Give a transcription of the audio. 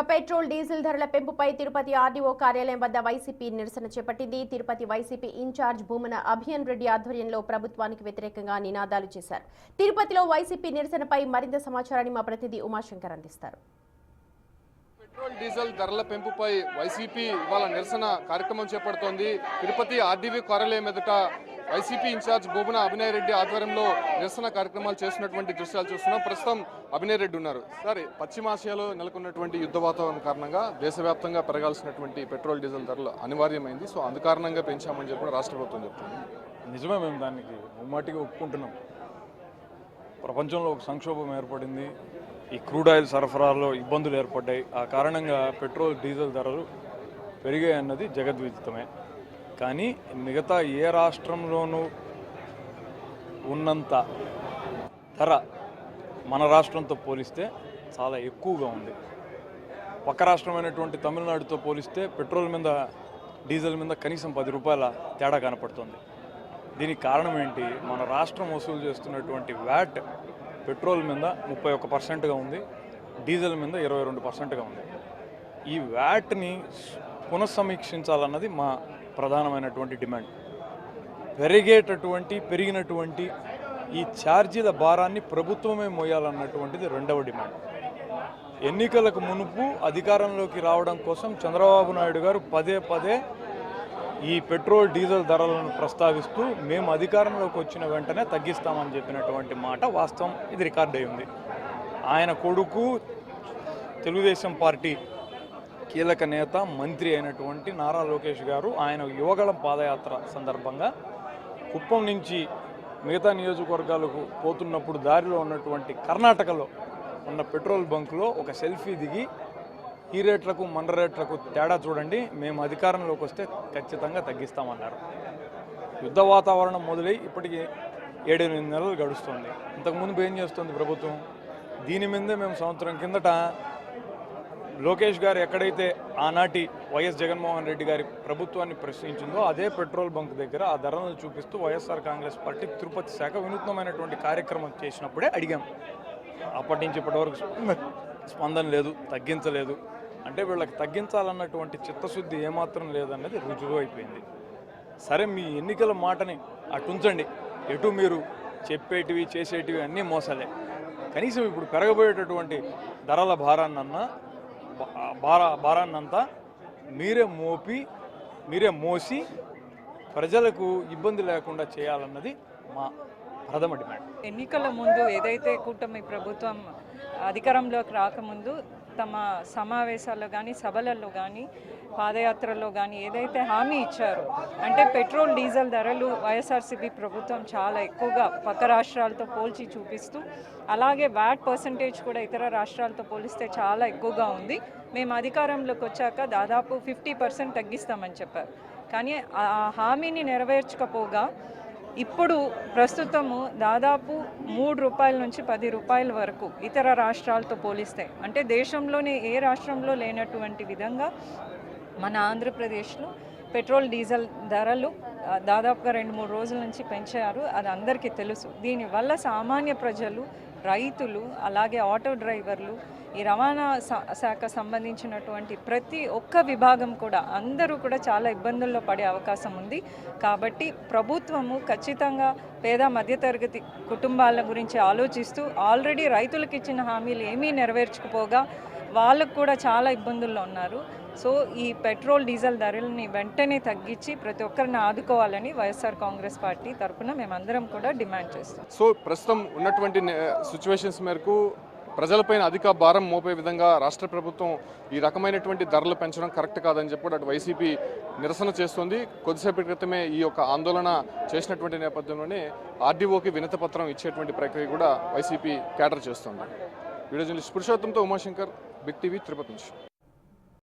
Petrol diesel ధరల పెంపుపై Tirupati RDO కార్యాలయం వద్ద వైసీపీ నిరసన చేపట్టింది. తిరుపతి వైసీపీ ఇన్ఛార్జ్ భూమన అభియన్ రెడ్డి ఆధ్వర్యంలో ప్రభుత్వానికి వ్యతిరేకంగా నినాదాలు చేశారు. తిరుపతిలో వైసీపీ నిరసనపై మరింత సమాచారాన్ని మా ప్రతినిధి ఉమాశంకర్ అందిస్తారు. పెట్రోల్ డీజిల్ ధరల పెంపుపై వైసీపీ ఇవాళ నిరసన కార్యక్రమం చేపడుతోంది. తిరుపతి ఆర్డీవీ కార్యాలయం ఎదుట వైసీపీ ఇన్ఛార్జ్ భూమన అభినయ్ రెడ్డి ఆధ్వర్యంలో నిరసన కార్యక్రమాలు చేస్తున్నటువంటి దృశ్యాలు చూస్తున్నాం. ప్రస్తుతం అభినయ్ రెడ్డి ఉన్నారు. సరే, పశ్చిమాసియాలో నెలకొన్నటువంటి యుద్ధ వాతావరణం కారణంగా దేశవ్యాప్తంగా పెరగాల్సినటువంటి పెట్రోల్ డీజిల్ ధరలు అనివార్యమైంది. సో అందు కారణంగా పెంచామని చెప్పి రాష్ట్ర ప్రభుత్వం చెప్తుంది. నిజమే, మేము దానికి ముమ్మాటిగా ఒప్పుకుంటున్నాం. ప్రపంచంలో ఒక సంక్షోభం ఏర్పడింది, ఈ క్రూడ్ ఆయిల్ సరఫరాలో ఇబ్బందులు ఏర్పడ్డాయి. ఆ కారణంగా పెట్రోల్ డీజిల్ ధరలు పెరిగాయి అన్నది జగద్విదితమే. కానీ మిగతా ఏ రాష్ట్రంలోనూ ఉన్నంత ధర మన రాష్ట్రంతో పోలిస్తే చాలా ఎక్కువగా ఉంది. పక్క రాష్ట్రమైనటువంటి తమిళనాడుతో పోలిస్తే పెట్రోల్ మీద డీజిల్ మీద కనీసం 10 రూపాయల తేడా కనపడుతుంది. దీనికి కారణం ఏంటి? మన రాష్ట్రం వసూలు చేస్తున్నటువంటి వ్యాట్ పెట్రోల్ మీద 31%గా ఉంది, డీజిల్ మీద 22%గా ఉంది. ఈ వ్యాట్ని పునఃసమీక్షించాలన్నది మా ప్రధానమైనటువంటి డిమాండ్. పెరిగినటువంటి ఈ ఛార్జీల భారాన్ని ప్రభుత్వమే మోయాలన్నటువంటిది రెండవ డిమాండ్. ఎన్నికలకు మునుపు అధికారంలోకి రావడం కోసం చంద్రబాబు నాయుడు గారు పదే ఈ పెట్రోల్ డీజిల్ ధరలను ప్రస్తావిస్తూ మేము అధికారంలోకి వచ్చిన వెంటనే తగ్గిస్తామని చెప్పినటువంటి మాట వాస్తవం. ఇది రికార్డ్ అయి ఉంది. ఆయన కొడుకు తెలుగుదేశం పార్టీ కీలక నేత, మంత్రి అయినటువంటి నారా లోకేష్ గారు ఆయన యువగళం పాదయాత్ర సందర్భంగా కుప్పం నుంచి మిగతా నియోజకవర్గాలకు పోతున్నప్పుడు దారిలో ఉన్నటువంటి కర్ణాటకలో ఉన్న పెట్రోల్ బంకులో ఒక సెల్ఫీ దిగి ఈ రేట్లకు మన రేట్లకు తేడా చూడండి, మేము అధికారంలోకి వస్తే ఖచ్చితంగా తగ్గిస్తామన్నారు. యుద్ధ వాతావరణం మొదలై ఇప్పటికీ 7-8 నెలలు గడుస్తుంది. ఇంతకుముందు ఏం చేస్తుంది ప్రభుత్వం? దీని మీదే మేము సంవత్సరం కిందట లోకేష్ గారు ఎక్కడైతే ఆనాటి వైఎస్ జగన్మోహన్ రెడ్డి గారి ప్రభుత్వాన్ని ప్రశ్నించిందో అదే పెట్రోల్ బంక్ దగ్గర ఆ ధరలను చూపిస్తూ వైఎస్ఆర్ కాంగ్రెస్ పార్టీ తిరుపతి శాఖ వినూత్నమైనటువంటి కార్యక్రమం చేసినప్పుడే అడిగాం. అప్పటి నుంచి ఇప్పటివరకు స్పందన లేదు, తగ్గించలేదు. అంటే వీళ్ళకి తగ్గించాలన్నటువంటి చిత్తశుద్ధి ఏమాత్రం లేదన్నది రుజువు అయిపోయింది. సరే, మీ ఎన్నికల మాటని అటుంచండి, ఎటు మీరు చెప్పేటివి చేసేటివి అన్నీ మోసాలే. కనీసం ఇప్పుడు పెరగబోయేటటువంటి ధరల భారాన్నంతా మీరే మోసి ప్రజలకు ఇబ్బంది లేకుండా చేయాలన్నది మా ప్రథమ డిమాండ్. ఎన్నికల ముందు ఏదైతే కూటమి ప్రభుత్వం అధికారంలోకి రాకముందు తమ సమావేశాల్లో కానీ సభలలో కానీ పాదయాత్రలో కానీ ఏదైతే హామీ ఇచ్చారో, అంటే పెట్రోల్ డీజిల్ ధరలు వైఎస్ఆర్సీపీ ప్రభుత్వం చాలా ఎక్కువగా పక్క రాష్ట్రాలతో పోల్చి చూపిస్తూ, అలాగే వ్యాట్ పర్సంటేజ్ కూడా ఇతర రాష్ట్రాలతో పోలిస్తే చాలా ఎక్కువగా ఉంది. మేము అధికారంలోకి వచ్చాక దాదాపు 50% తగ్గిస్తామని చెప్పారు. కానీ ఆ హామీని నెరవేర్చకపోగా ఇప్పుడు ప్రస్తుతము దాదాపు 3 రూపాయల నుంచి 10 రూపాయల వరకు ఇతర రాష్ట్రాలతో పోలిస్తే, అంటే దేశంలోనే ఏ రాష్ట్రంలో లేనటువంటి విధంగా మన ఆంధ్రప్రదేశ్లో పెట్రోల్ డీజిల్ ధరలు దాదాపుగా 2-3 రోజుల నుంచి పెంచారు. అది అందరికీ తెలుసు. దీనివల్ల సామాన్య ప్రజలు, రైతులు, అలాగే ఆటో డ్రైవర్లు, ఈ రవాణా శాఖ సంబంధించినటువంటి ప్రతి ఒక్క విభాగం కూడా అందరూ కూడా చాలా ఇబ్బందుల్లో పడే అవకాశం ఉంది. కాబట్టి ప్రభుత్వము ఖచ్చితంగా పేద మధ్యతరగతి కుటుంబాల గురించి ఆలోచిస్తూ ఆల్రెడీ రైతులకు ఇచ్చిన హామీలు ఏమీ నెరవేర్చకపోగా వాళ్ళకు కూడా చాలా ఇబ్బందుల్లో ఉన్నారు. సో ఈ పెట్రోల్ డీజిల్ ధరలని వెంటనే తగ్గించి ప్రతి ఒక్కరిని ఆదుకోవాలని వైఎస్ఆర్ కాంగ్రెస్ పార్టీ తరఫున మేమందరం కూడా డిమాండ్ చేస్తాం. సో ప్రస్తుతం ఉన్నటువంటి సిచ్యువేషన్స్ మేరకు ప్రజలపైన అధిక భారం మోపే విధంగా రాష్ట్ర ప్రభుత్వం ఈ రకమైనటువంటి ధరలు పెంచడం కరెక్ట్ కాదని చెప్పి అటు వైసీపీ నిరసన చేస్తుంది. కొద్దిసేపటి క్రితమే ఈ యొక్క ఆందోళన చేసినటువంటి నేపథ్యంలోనే ఆర్డీఓకి వినతిపత్రం ఇచ్చేటువంటి ప్రక్రియ కూడా వైసీపీ క్యాటర్ చేస్తుంది. వీడియో జర్నలిస్ట్ పురుషోత్తంతో ఉమాశంకర్, బిగ్ టీవీ, తిరుపతి నుంచి.